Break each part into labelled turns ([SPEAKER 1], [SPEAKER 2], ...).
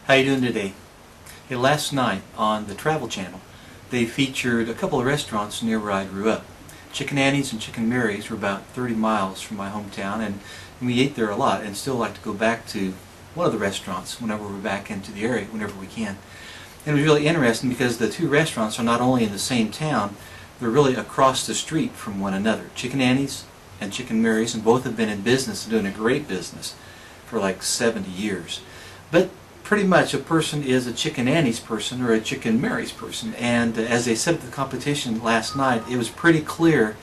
[SPEAKER 1] How you doing today? Hey, last night on the Travel Channel, they featured a couple of restaurants near where I grew up. Chicken Annie's and Chicken Mary's were about 30 miles from my hometown, and we ate there a lot and still like to go back to one of the restaurants whenever we're back into the area, whenever we can. And it was really interesting because the two restaurants are not only in the same town, they're really across the street from one another. Chicken Annie's and Chicken Mary's, and both have been in business, doing a great business for like 70 years. But pretty much a person is a Chicken Annie's person or a Chicken Mary's person, and as they said at the competition last night, it was pretty clear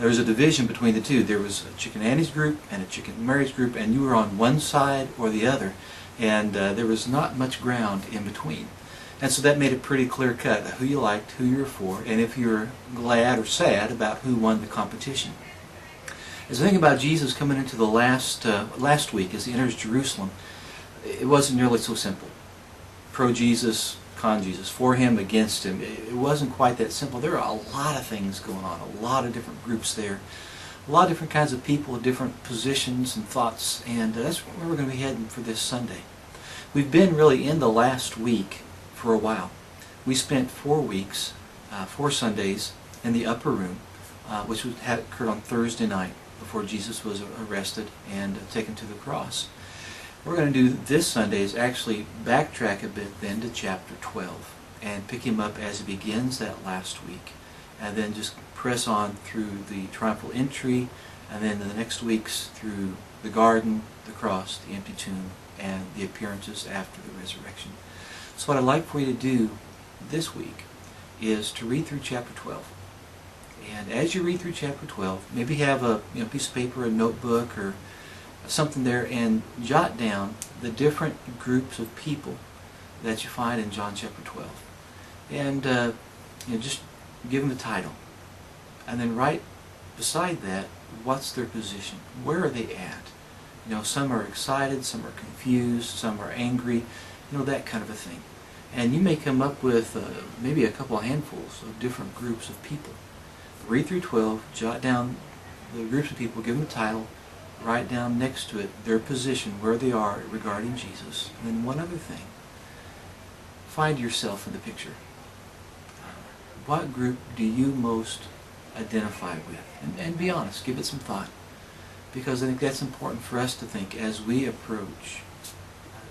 [SPEAKER 1] there was a division between the two. There was a Chicken Annie's group and a Chicken Mary's group, and you were on one side or the other, and there was not much ground in between. And so that made it pretty clear cut who you liked, who you were for, and if you were glad or sad about who won the competition. As I think about Jesus coming into the last week as he enters Jerusalem, it wasn't nearly so simple. Pro-Jesus, con-Jesus, for him, against him. It wasn't quite that simple. There are a lot of things going on, a lot of different groups there, a lot of different kinds of people, different positions and thoughts, and that's where we're going to be heading for this Sunday. We've been really in the last week for a while. We spent 4 weeks, 4 Sundays, in the upper room, which had occurred on Thursday night before Jesus was arrested and taken to the cross. What we're going to do this Sunday is actually backtrack a bit then to chapter 12 and pick him up as he begins that last week, and then just press on through the triumphal entry, and then the next weeks through the garden, the cross, the empty tomb, and the appearances after the resurrection. So what I'd like for you to do this week is to read through chapter 12. And as you read through chapter 12, maybe have a piece of paper, a notebook, or something there, and jot down the different groups of people that you find in John chapter 12. And just give them a title. And then right beside that, what's their position? Where are they at? Some are excited, some are confused, some are angry, that kind of a thing. And you may come up with maybe a couple of handfuls of different groups of people. Read through 12, jot down the groups of people, give them a title, write down next to it their position, where they are regarding Jesus. And then one other thing, find yourself in the picture. What group do you most identify with? And be honest, give it some thought. Because I think that's important for us to think as we approach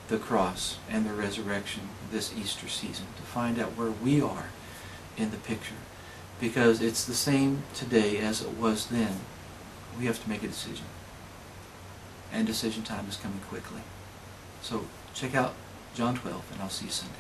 [SPEAKER 1] the cross and the resurrection this Easter season, to find out where we are in the picture. Because it's the same today as it was then. We have to make a decision. And decision time is coming quickly. So check out John 12, and I'll see you Sunday.